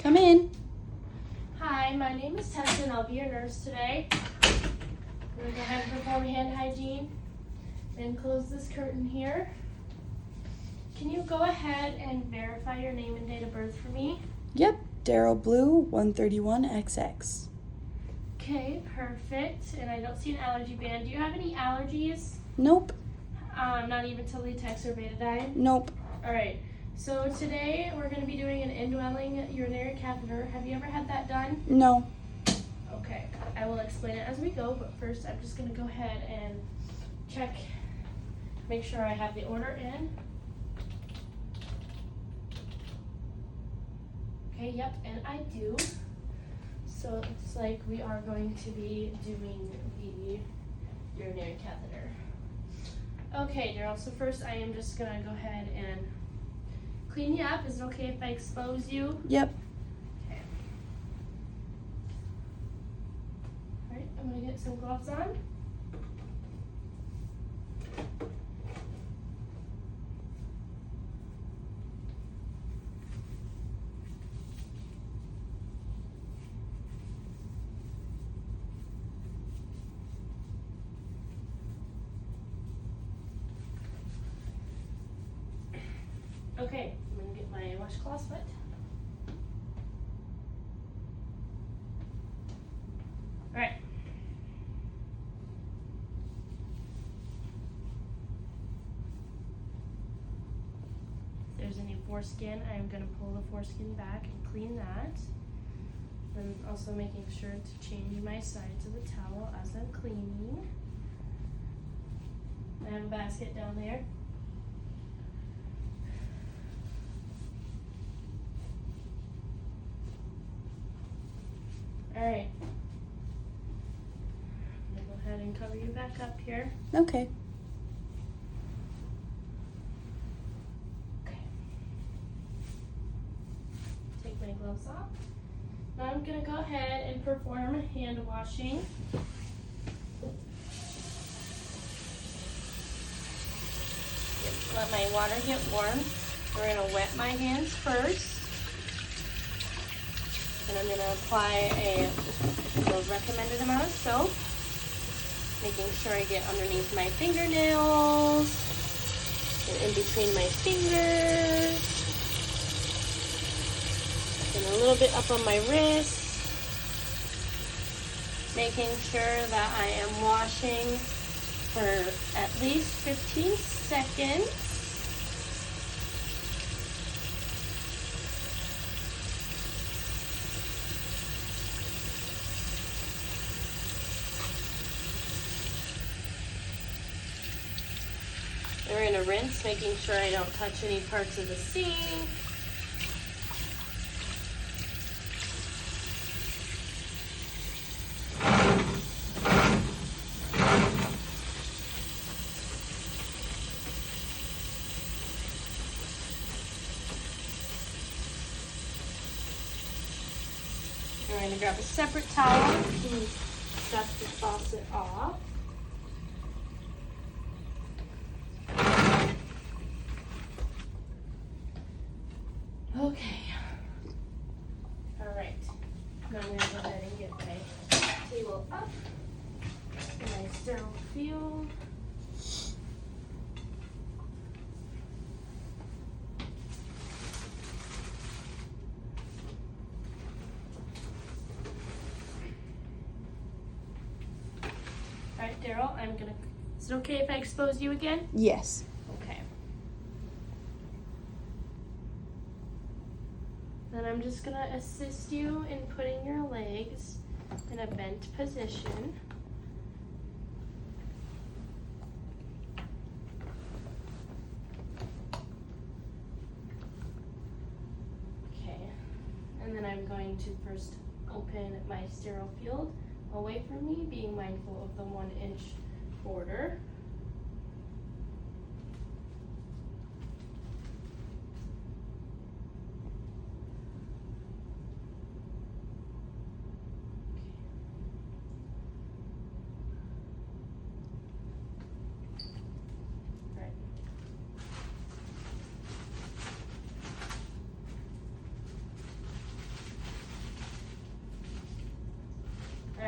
Come in. Hi, my name is Tessa and I'll be your nurse today. We're going to go ahead and perform hand hygiene and close this curtain here. Can you go ahead and verify your name and date of birth for me? Yep, Daryl Blue, 131XX. Okay, perfect. And I don't see an allergy band. Do you have any allergies? Nope. Not even to latex or betadine? Nope. All right. So today we're going to be doing an indwelling urinary catheter. Have you ever had that done? No. Okay, I will explain it as we go, but first I'm just going to go ahead and check, make sure I have the order in. Okay, yep, and I do. So it looks like we are going to be doing the urinary catheter. Okay, Daryl, so first I am just going to go ahead and clean you up. Is it okay if I expose you? Yep. Okay. Alright, I'm going to get some gloves on. Okay, I'm going to get my washcloth wet. Alright. If there's any foreskin, I'm going to pull the foreskin back and clean that. I'm also making sure to change my sides of the towel as I'm cleaning. I have a basket down there. Alright. I'm going to go ahead and cover you back up here. Okay. Okay. Take my gloves off. Now I'm going to go ahead and perform hand washing. Let my water get warm. We're going to wet my hands first. And I'm going to apply the recommended amount of soap, making sure I get underneath my fingernails and in between my fingers, and a little bit up on my wrist, making sure that I am washing for at least 15 seconds. We're going to rinse, making sure I don't touch any parts of the sink. We're going to grab a separate towel and dust the faucet off. Okay. Alright. Now I'm going to go ahead and get my table up. My sterile field. Alright, Daryl, is it okay if I expose you again? Yes. Okay. Then I'm just going to assist you in putting your legs in a bent position. Okay. And then I'm going to first open my sterile field away from me, being mindful of the 1-inch border.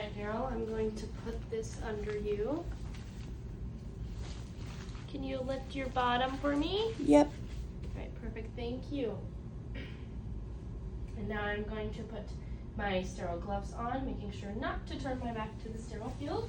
Alright, Daryl, I'm going to put this under you. Can you lift your bottom for me? Yep. Alright, perfect, thank you. And now I'm going to put my sterile gloves on, making sure not to turn my back to the sterile field.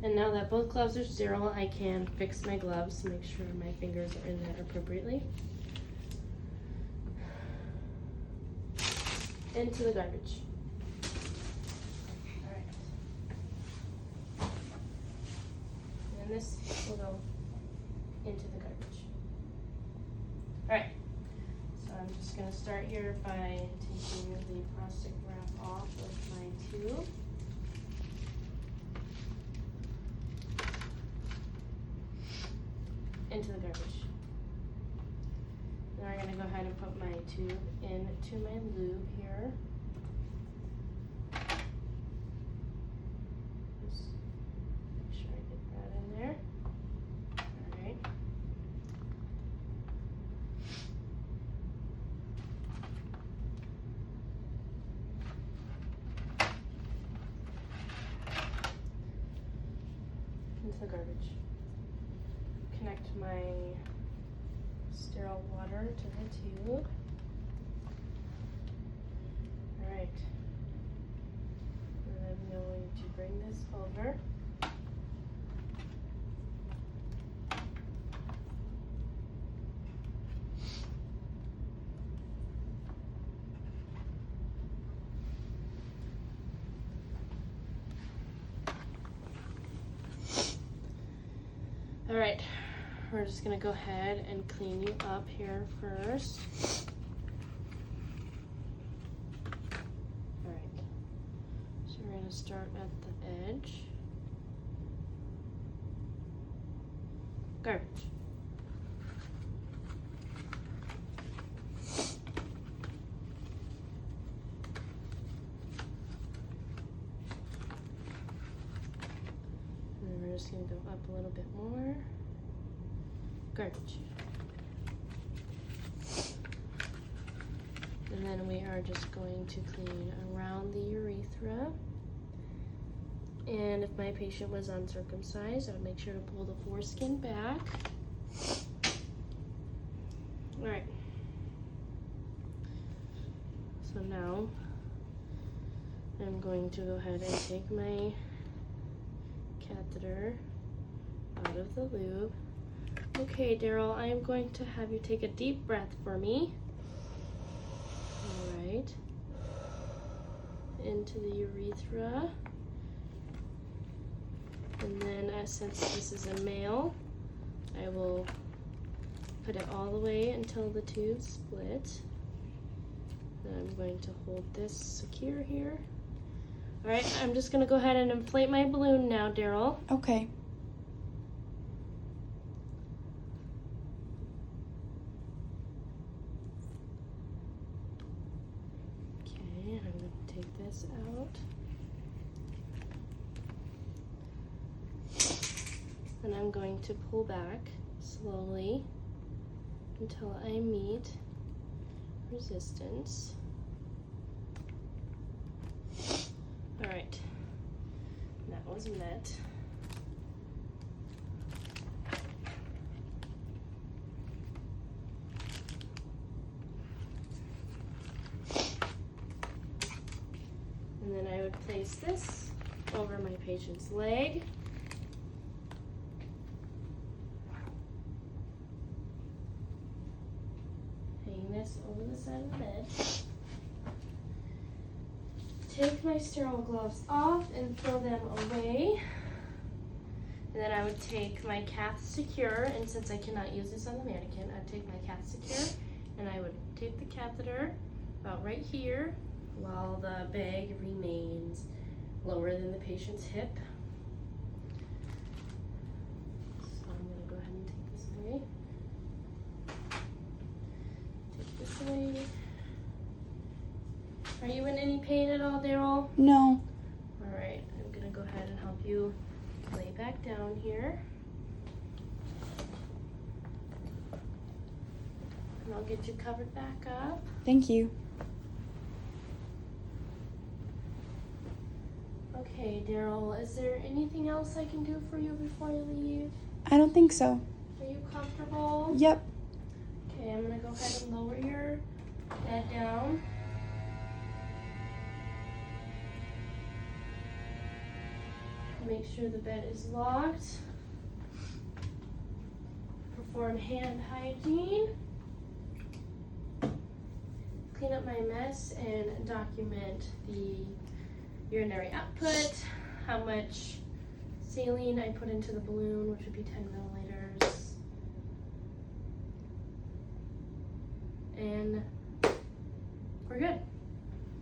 And now that both gloves are sterile, I can fix my gloves to make sure my fingers are in there appropriately. Into the garbage. Alright. And this will go into the garbage. Alright. So I'm just going to start here by taking the plastic wrap off of my tube. Into the garbage. Then we're going to go ahead and put my tube into my lube here. Just make sure I get that in there. Alright. Into the garbage. Connect my sterile water to the tube. Alright. And I'm going to bring this over. Alright. We're just going to go ahead and clean you up here first. Alright, so we're going to start at the edge. Garbage. And then we're just going to go up a little bit more. Garbage. And then we are just going to clean around the urethra. And if my patient was uncircumcised, I would make sure to pull the foreskin back. Alright. So now I'm going to go ahead and take my catheter out of the lube. Okay, Daryl, I am going to have you take a deep breath for me. All right. Into the urethra. And then, since this is a male, I will put it all the way until the tube split. Then I'm going to hold this secure here. All right, I'm just going to go ahead and inflate my balloon now, Daryl. Okay. Okay, I'm going to take this out. And I'm going to pull back slowly until I meet resistance. All right, that was met. And then I would place this over my patient's leg. Hang this over the side of the bed. take my sterile gloves off and throw them away. And then I would take my Cath Secure, and since I cannot use this on the mannequin, I'd take my Cath Secure and I would tape the catheter about right here while the bag remains lower than the patient's hip. So I'm going to go ahead and take this away. Take this away. Are you in any pain at all, Daryl? No. Alright, I'm going to go ahead and help you lay back down here. And I'll get you covered back up. Thank you. Okay, Daryl, is there anything else I can do for you before you leave? I don't think so. Are you comfortable? Yep. Okay, I'm going to go ahead and lower your head down. Make sure the bed is locked. Perform hand hygiene. Clean up my mess and document the urinary output, how much saline I put into the balloon, which would be 10 milliliters. And we're good.